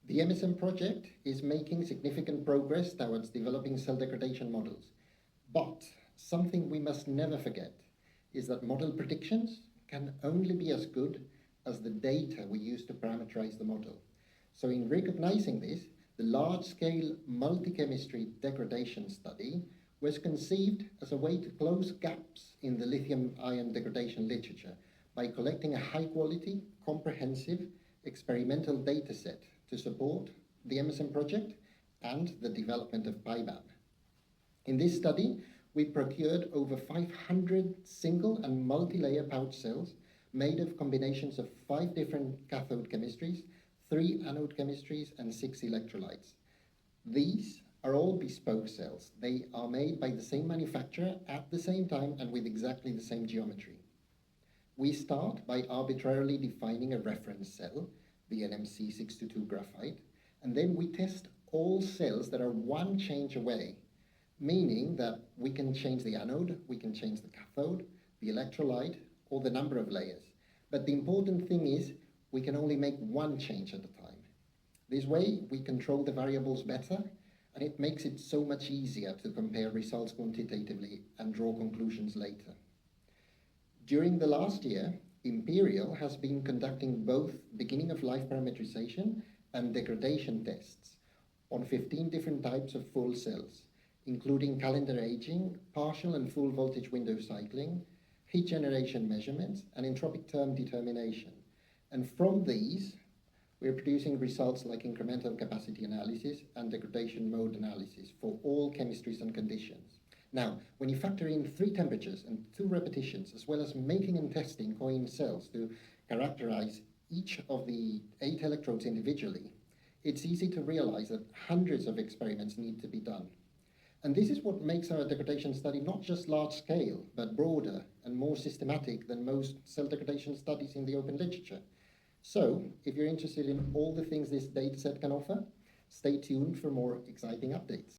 The MSM project is making significant progress towards developing cell degradation models. But something we must never forget is that model predictions can only be as good as the data we use to parameterize the model. So in recognizing this, the large-scale multi-chemistry degradation study was conceived as a way to close gaps in the lithium-ion degradation literature by collecting a high-quality, comprehensive experimental dataset to support the MSM project and the development of PyBaMM. In this study, we procured over 500 single and multi-layer pouch cells made of combinations of 5 different cathode chemistries, 3 anode chemistries, and 6 electrolytes. These are all bespoke cells. They are made by the same manufacturer at the same time and with exactly the same geometry. We start by arbitrarily defining a reference cell, the NMC622 graphite, and then we test all cells that are one change away, meaning that we can change the anode, we can change the cathode, the electrolyte, or the number of layers. But the important thing is we can only make one change at a time. This way, we control the variables better, and it makes it so much easier to compare results quantitatively and draw conclusions later. During the last year, Imperial has been conducting both beginning of life parameterization and degradation tests on 15 different types of full cells, including calendar aging, partial and full voltage window cycling, heat generation measurements, and entropic term determination. And from these, we're producing results like incremental capacity analysis and degradation mode analysis for all chemistries and conditions. Now, when you factor in 3 temperatures and 2 repetitions, as well as making and testing coin cells to characterize each of the 8 electrodes individually, it's easy to realize that hundreds of experiments need to be done. And this is what makes our degradation study not just large scale, but broader and more systematic than most cell degradation studies in the open literature. So, if you're interested in all the things this dataset can offer, stay tuned for more exciting updates.